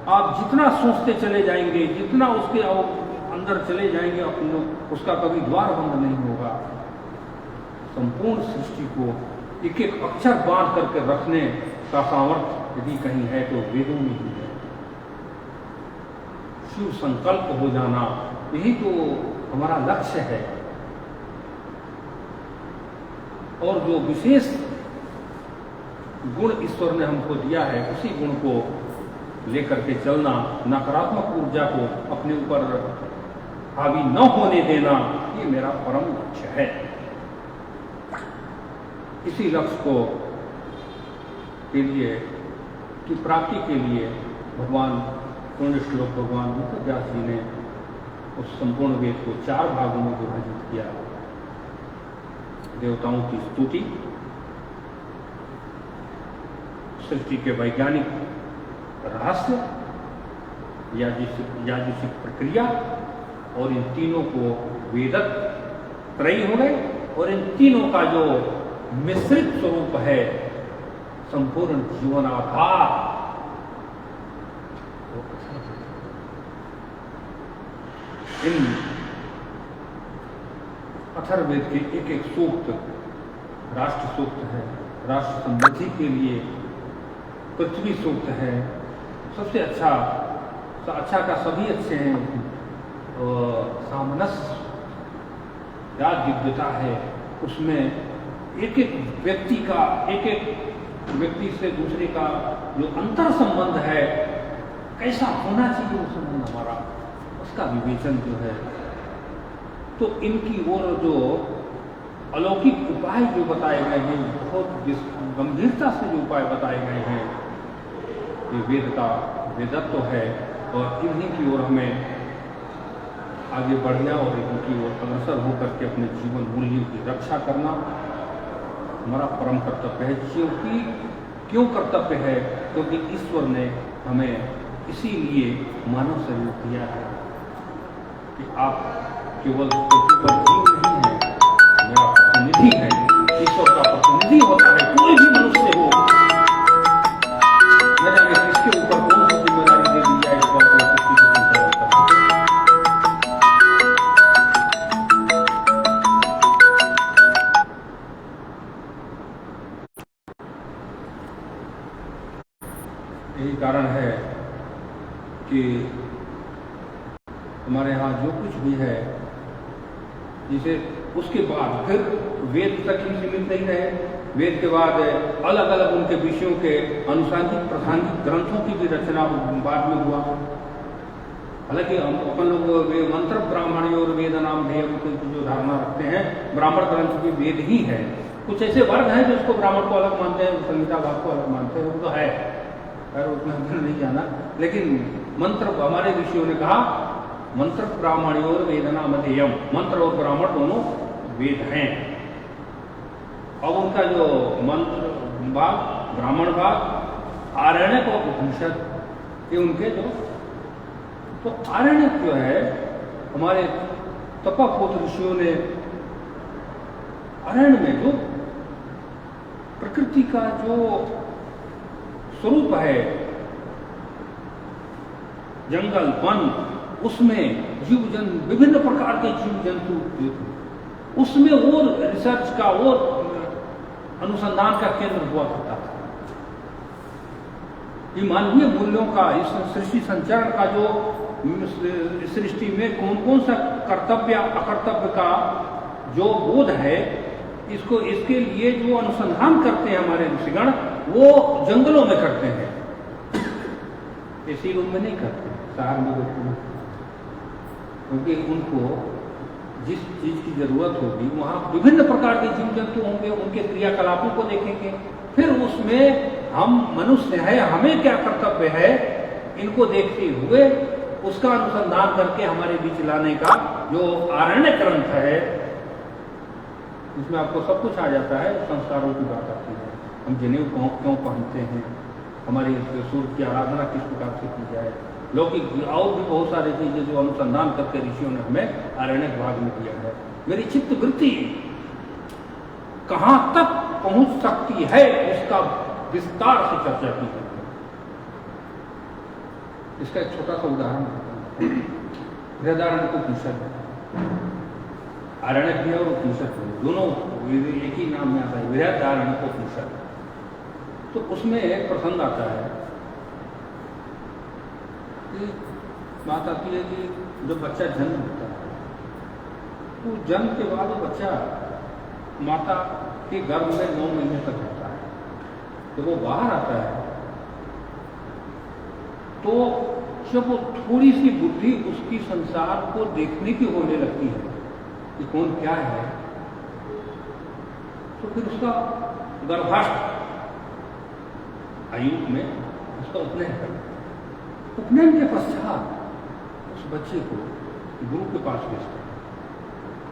आप जितना सोचते चले जाएंगे, जितना उसके अंदर चले जाएंगे, उसका कभी द्वार बंद नहीं होगा। संपूर्ण सृष्टि को एक एक अक्षर बांध करके रखने का सामर्थ्य यदि कहीं है तो वेदों में ही है। शिव संकल्प हो जाना, यही तो हमारा लक्ष्य है। और जो विशेष गुण ईश्वर ने हमको दिया है, उसी गुण को लेकर के चलना, नकारात्मक ऊर्जा को अपने ऊपर हावी न होने देना, ये मेरा परम लक्ष्य है। इसी लक्ष्य के लिए की प्राप्ति के लिए भगवान पुण्य श्लोक भगवान वेदव्यास जी ने उस संपूर्ण वेद को 4 भागों में विभाजित किया। देवताओं की स्तुति, सृष्टि के वैज्ञानिक रहस्य, याजुषिक प्रक्रिया, और इन तीनों को वेदक त्रयी हो गए, और इन तीनों का जो मिश्रित स्वरूप है संपूर्ण जीवन आधार। इन अथर्ववेद के एक एक सूक्त राष्ट्र सूक्त है, राष्ट्र समृद्धि के लिए पृथ्वी सूक्त है, सबसे अच्छा का सभी अच्छे हैं, सामनस्य दिव्यता है, उसमें एक एक व्यक्ति से दूसरे का जो अंतर संबंध है, कैसा होना चाहिए वो संबंध हमारा, उसका विवेचन जो है। तो इनकी ओर जो अलौकिक उपाय जो बताए गए हैं, बहुत गंभीरता से जो उपाय बताए गए हैं, ये वेद का वेदत्व है और इन्हीं की ओर हमें आगे बढ़ना और इनकी ओर अग्रसर होकर के अपने जीवन मूल्यों की रक्षा करना हमारा परम कर्तव्य है। क्यों कर्तव्य है? क्योंकि ईश्वर ने हमें इसीलिए मानव शरीर दिया है कि आप केवल पृथ्वी पर जीव नहीं है, मेरा प्रतिनिधि है, ईश्वर का प्रतिनिधि होता है। कोई भी मनुष्य हो, न जाने किसके ऊपर कौन सी जिम्मेदारी दे दी जाए, इस बात को किसी को चिंता नहीं करता। यही कारण है कि हमारे यहाँ जो कुछ भी है, जिसे उसके बाद फिर वेद तक ही सीमित नहीं रहे, वेद के बाद अलग अलग उनके विषयों के अनुसांगिक प्रासंगिक ग्रंथों की भी रचना बाद में हुआ। हालांकि हम अपन लोग मंत्र ब्राह्मणी और वेद नाम ध्येय की जो धारणा रखते हैं, ब्राह्मण ग्रंथ भी वेद ही है। कुछ ऐसे वर्ग हैं जो उसको ब्राह्मण को अलग मानते हैं, संहिता भाग को अलग मानते हैं, वो तो है, खैर उसमें हमने नहीं जाना। लेकिन मंत्र हमारे ऋषियों ने कहा मंत्र ब्राह्मणी और वेदना मध्यम, मंत्र और ब्राह्मण दोनों वेद हैं। अब उनका जो मंत्र भाग, ब्राह्मण भाग, आरण्यक और उपनिषद, ये उनके जो, तो आरण्यक जो है हमारे तपस्वी ऋषियों ने अरण्य में जो प्रकृति का जो स्वरूप है, जंगल वन, उसमें जीव जंतु, विभिन्न प्रकार के जीव जंतु, उसमें और रिसर्च का और अनुसंधान का केंद्र हुआ करता था। ये मानवीय मूल्यों का, इस सृष्टि संचरण का जो सृष्टि में कौन कौन सा कर्तव्य अकर्तव्य का जो बोध है, इसको इसके लिए जो अनुसंधान करते हैं हमारे ऋषिगण, वो जंगलों में करते हैं, इसी रूम में नहीं करते, शहर में बैठे, क्योंकि उनको जिस चीज की जरूरत होगी वहां विभिन्न प्रकार के जीव जंतु होंगे, उनके क्रियाकलापों को देखेंगे, फिर उसमें हम मनुष्य है, हमें क्या कर्तव्य है, इनको देखते हुए उसका अनुसंधान करके हमारे बीच लाने का जो आरण्य ग्रंथ है, इसमें आपको सब कुछ आ जाता है। संस्कारों की बात आती है, हम जनेऊ क्यों पहनते हैं, हमारी सूर्य की आराधना किस प्रकार से की जाए, लौकिक और भी बहुत सारी चीजें जो अनुसंधान करके ऋषियों ने हमें आरण्यक भाग में दिया है। मेरी चित्त वृत्ति कहां तक पहुंच सकती है, उसका विस्तार से चर्चा की है। इसका एक छोटा सा उदाहरण बृहदारण्यक उपनिषद है, आरण्यक भी और उपनिषद भी, दोनों एक ही नाम में आता है, बृहदारण्यक उपनिषद। तो उसमें एक प्रसंग आता है कि बात आती है कि जब बच्चा जन्म होता है, तो जन्म के बाद वो बच्चा माता के गर्भ में 9 महीने तक रहता है। जब वो बाहर आता है तो जब वो थोड़ी सी बुद्धि उसकी संसार को देखने की होने लगती है कि कौन क्या है, तो फिर उसका गर्भाष्ट आयु में उसका उपनयन करता है। उपनयन के पश्चात उस बच्चे को गुरु के पास भेजते हैं,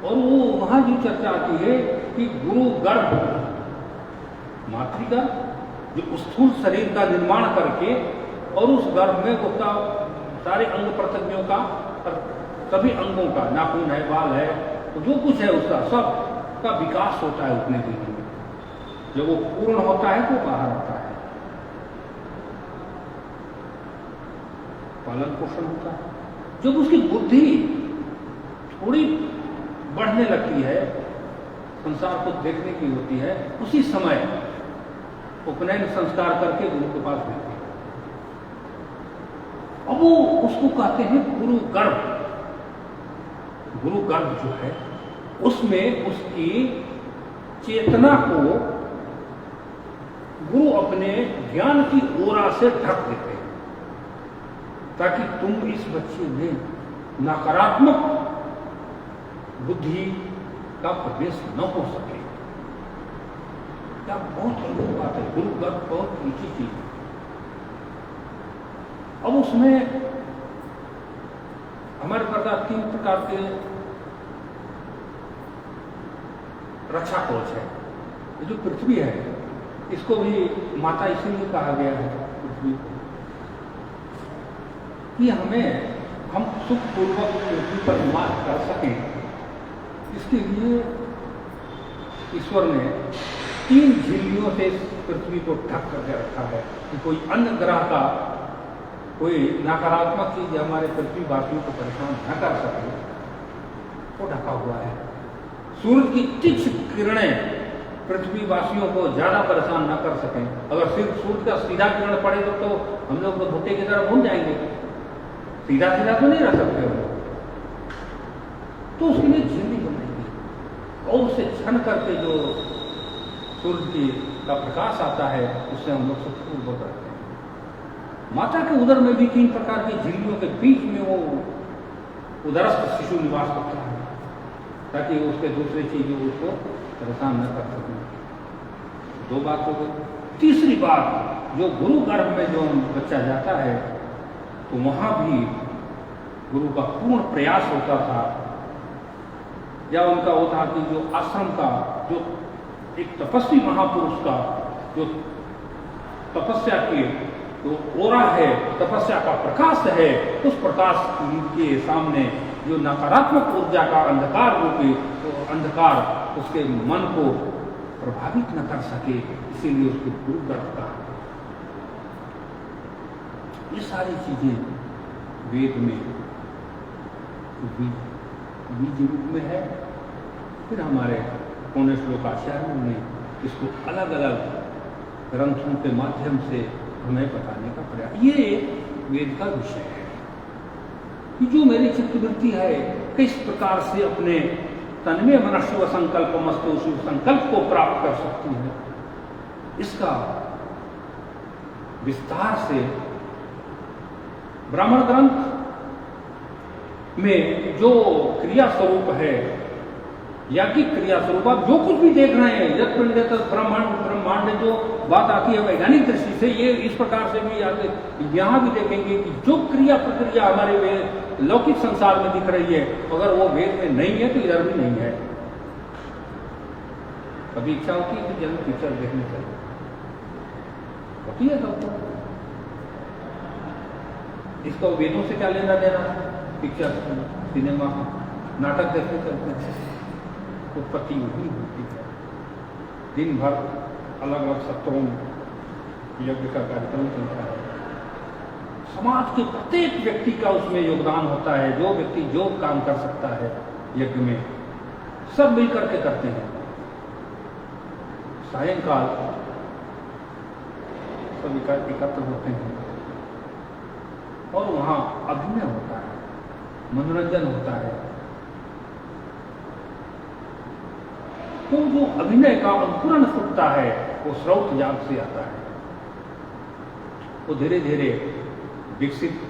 और वो वहां जो चर्चा आती है कि गुरु गर्भ, मातृगर्भ, जो स्थूल शरीर का निर्माण करके और उस गर्भ में उसका सारे अंग प्रत्यंगों का, सभी अंगों का, नाखून है, बाल है, तो जो कुछ है उसका सब का विकास होता है उतने दिन में। जब वो पूर्ण होता है तो बाहर आता है, पालन पोषण होता है। जब उसकी बुद्धि थोड़ी बढ़ने लगती है, संसार को देखने की होती है, उसी समय उपनयन संस्कार करके गुरु के पास भेजते हैं। अब वो उसको कहते हैं गुरु गर्भ। गुरु गर्भ जो है उसमें उसकी चेतना को गुरु अपने ज्ञान की ओरा से ढक देते हैं, ताकि तुम इस बच्चे में नकारात्मक बुद्धि का प्रवेश न हो सके। क्या बहुत अद्भुत बात है, गुरु गर्भ बहुत ऊंची चीज है। अब उसमें हमारे पास 3 प्रकार के रक्षा कवच है। ये जो पृथ्वी है, इसको भी माता इसीलिए कहा गया है पृथ्वी कि हम सुखपूर्वक पृथ्वी पर निवास कर सकें। इसके लिए ईश्वर ने 3 झिल्लियों से इस पृथ्वी को ढक करके रखा है कि कोई अन्य ग्रह का कोई नकारात्मक चीज हमारे पृथ्वी वासियों को परेशान न कर सके, वो ढका हुआ है। सूरज की तीक्ष्ण किरणें पृथ्वी वासियों को ज्यादा परेशान न कर सकें। अगर सिर्फ सूरज का सीधा किरण पड़े तो हम लोग तो भुट्टे की तरह भून जाएंगे, सीधा सीधा तो नहीं रह सकते हम लोग। तो उसके लिए झिल्ली बनाएंगे और उससे छन करके जो सूर्य का प्रकाश आता है उससे हम लोग सुखपूर्वक रहते हैं। माता के उदर में भी 3 प्रकार की झिल्लियों के बीच में वो उदरस्थ शिशु निवास करता है ताकि उसके दूसरी चीजें उसको परेशान न कर सकें। 2 बात हो गई। तीसरी बात, जो गुरु गर्भ में जो बच्चा जाता है तो वहां भी गुरु का पूर्ण प्रयास होता था, या उनका वो था कि जो आश्रम का जो एक तपस्वी महापुरुष का जो तपस्या के जो ओरा है, तपस्या का प्रकाश है, उस प्रकाश के सामने जो नकारात्मक ऊर्जा का अंधकार रूपी तो अंधकार उसके मन को प्रभावित न कर सके, इसीलिए उसको गुरु गर्भ कहा। ये सारी चीजें वेद में बीज रूप में है। फिर हमारे पौने श्लोकाचार्यों ने इसको अलग अलग ग्रंथों के माध्यम से हमें बताने का प्रयास, ये वेद का विषय है कि जो मेरी चित्तवृत्ति है किस प्रकार से अपने तन्मय मनस्व संकल्प मस्तो शिव संकल्प को प्राप्त कर सकती है, इसका विस्तार से ब्राह्मण ग्रंथ में जो क्रिया स्वरूप है, याज्ञिक क्रिया स्वरूप, आप जो कुछ भी देख रहे हैं यत् पिंडे तत् ब्रह्मांड जो बात आती है वैज्ञानिक दृष्टि से, ये इस प्रकार से भी आगे यहाँ भी देखेंगे कि जो क्रिया प्रक्रिया हमारे लौकिक संसार में दिख रही है, अगर वो वेद में नहीं है तो इधर भी नहीं है। कभी इच्छा होती है कि जल्द पिक्चर देखने चाहिए, होती है सबको। इसका वेदों से क्या लेना देना, पिक्चर सिनेमा नाटक देखने चलते हैं, उत्पत्ति वही होती है। दिन भर अलग अलग सत्रों यज्ञ का कार्यक्रम चलता है, समाज के प्रत्येक व्यक्ति का उसमें योगदान होता है। जो व्यक्ति जो काम कर सकता है यज्ञ में, सब मिलकर के करते हैं। सायंकाल सब एकत्र होते हैं और वहां अभिनय होता है, मनोरंजन होता है। तो जो अभिनय का अंकुरण फूटता है वो स्रोत जाग से आता है, वो धीरे धीरे विकसित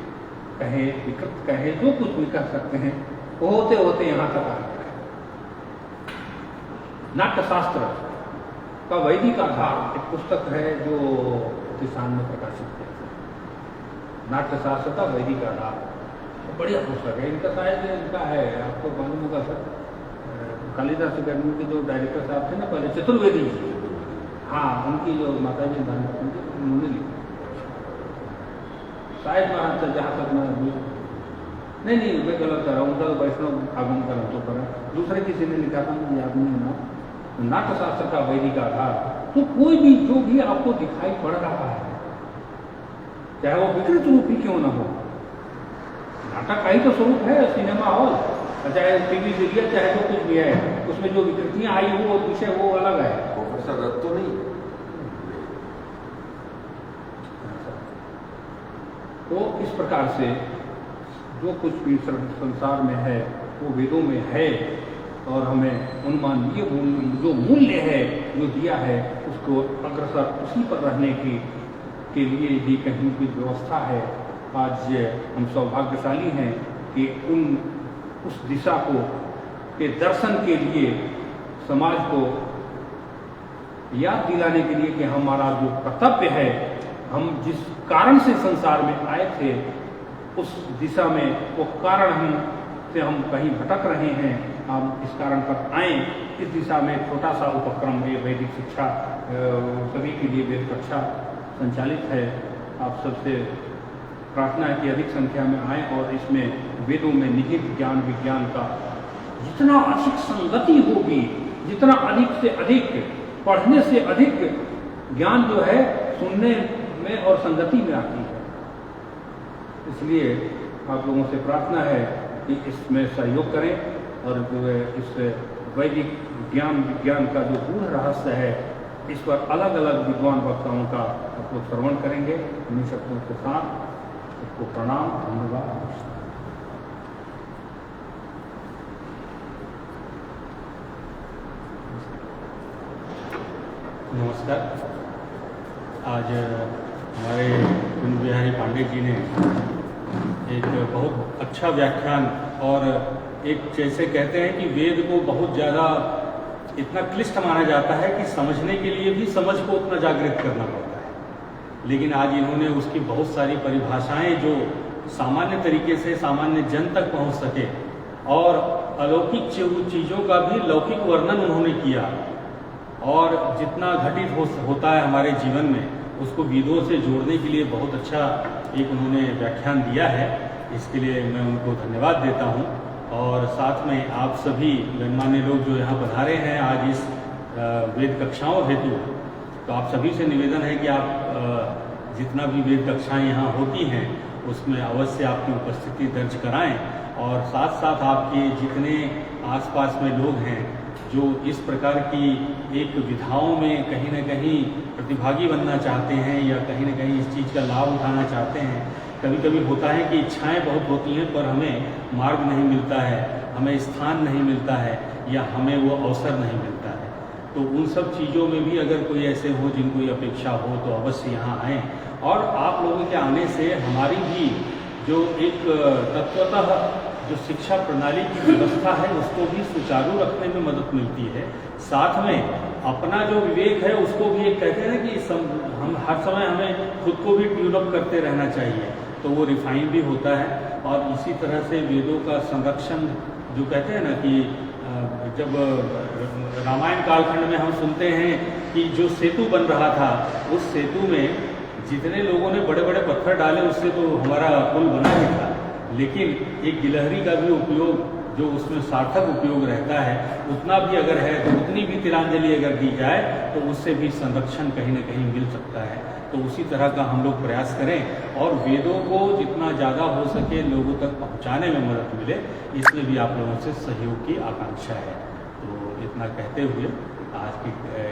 कहे विकृत कहे जो कुछ भी कर सकते हैं, वो होते होते यहां तक आ गया है। नाट्यशास्त्र का वैदिक आधार एक पुस्तक है जो किसान में प्रकाशित है, नाट्यशास्त्र का वैदिक आधार, बढ़िया पुस्तक है। इनका शायद इनका है, आपको मालूम होगा सर, कालिदास अकेडमी के जो डायरेक्टर साहब थे ना पहले, चतुर्वेदी जी, हाँ, उनकी जो माता जी उन्होंने लिखा शायद महाराज, जहाँ तक मैं नहीं मैं गलत कर रहा हूँ, उनका वैष्णव आगम का तो पर दूसरे किसी ने लिखा था, मुझे याद नहीं है ना। नाट्यशास्त्र का वैदिक आधार, तो कोई भी जो भी आपको दिखाई पड़ रहा है, चाहे वो विकृत रूप ही क्यों ना हो, नाटक का ही तो स्वरूप है सिनेमा हॉल, चाहे टीवी सीरियल, चाहे जो कुछ भी है, उसमें जो विकृतियां आई वो विषय वो अलग है। प्रोफेसर रत तो नहीं, तो इस प्रकार से जो कुछ भी संसार में है वो वेदों में है, और हमें अनुमानीय जो मूल्य है जो दिया है उसको अग्रसर उसी पर रहने के लिए ही कहीं की व्यवस्था है। आज हम सौभाग्यशाली हैं कि उस दिशा को के दर्शन के लिए समाज को याद दिलाने के लिए कि हमारा जो कर्तव्य है, हम जिस कारण से संसार में आए थे उस दिशा में वो कारण हम कहीं भटक रहे हैं, हम इस कारण पर आए। इस दिशा में छोटा सा उपक्रम ये वैदिक शिक्षा सभी के लिए वेद कक्षा संचालित है। आप सबसे प्रार्थना है कि अधिक संख्या में आए और इसमें वेदों में निहित ज्ञान विज्ञान का जितना अधिक संगति होगी, जितना अधिक से अधिक पढ़ने से अधिक ज्ञान जो है सुनने में और संगति में आती है। इसलिए आप लोगों से प्रार्थना है कि इसमें सहयोग करें और जो है इस वैदिक ज्ञान विज्ञान का जो गूढ़ रहस्य है इस पर अलग अलग विद्वान वक्ताओं का आप लोग श्रवण करेंगे। उन्हीं शब्दों के साथ सबको प्रणाम, धन्यवाद। नमस्कार। आज हमारे कुंज बिहारी पांडे जी ने एक बहुत अच्छा व्याख्यान और एक जैसे कहते हैं कि वेद को बहुत ज़्यादा इतना क्लिष्ट माना जाता है कि समझने के लिए भी समझ को उतना जागृत करना पड़ता है, लेकिन आज इन्होंने उसकी बहुत सारी परिभाषाएं जो सामान्य तरीके से सामान्य जन तक पहुंच सके और अलौकिक चीज़ों का भी लौकिक वर्णन उन्होंने किया और जितना घटित होता है हमारे जीवन में उसको वेदों से जोड़ने के लिए बहुत अच्छा एक उन्होंने व्याख्यान दिया है। इसके लिए मैं उनको धन्यवाद देता हूं और साथ में आप सभी गणमान्य लोग जो यहाँ पधारे हैं आज इस वेद कक्षाओं हेतु, तो आप सभी से निवेदन है कि आप जितना भी वेद कक्षाएँ यहाँ होती हैं उसमें अवश्य आपकी उपस्थिति दर्ज कराएं और साथ साथ आपके जितने आसपास में लोग हैं जो इस प्रकार की एक विधाओं में कहीं न कहीं प्रतिभागी बनना चाहते हैं या कहीं न कहीं इस चीज़ का लाभ उठाना चाहते हैं। कभी कभी होता है कि इच्छाएं बहुत होती हैं पर हमें मार्ग नहीं मिलता है, हमें स्थान नहीं मिलता है या हमें वो अवसर नहीं मिलता है। तो उन सब चीज़ों में भी अगर कोई ऐसे हो जिनको ये अपेक्षा हो तो अवश्य यहाँ आएँ और आप लोगों के आने से हमारी भी जो एक तत्वतः जो शिक्षा प्रणाली की व्यवस्था है उसको भी सुचारू रखने में मदद मिलती है। साथ में अपना जो विवेक है उसको भी एक कहते हैं ना कि हम हर समय हमें खुद को भी ट्यूनअप करते रहना चाहिए, तो वो रिफाइन भी होता है। और इसी तरह से वेदों का संरक्षण जो कहते हैं ना कि जब रामायण कालखंड में हम सुनते हैं कि जो सेतु बन रहा था उस सेतु में जितने लोगों ने बड़े बड़े पत्थर डाले उससे तो हमारा पुल बना ही था, लेकिन एक गिलहरी का भी उपयोग जो उसमें सार्थक उपयोग रहता है उतना भी अगर है तो उतनी भी तिलांजलि अगर दी जाए तो उससे भी संरक्षण कहीं न कहीं मिल सकता है। तो उसी तरह का हम लोग प्रयास करें और वेदों को जितना ज़्यादा हो सके लोगों तक पहुंचाने में मदद मिले, इसमें भी आप लोगों से सहयोग की आकांक्षा है। तो इतना कहते हुए आज की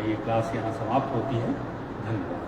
ये क्लास यहाँ समाप्त होती है। धन्यवाद।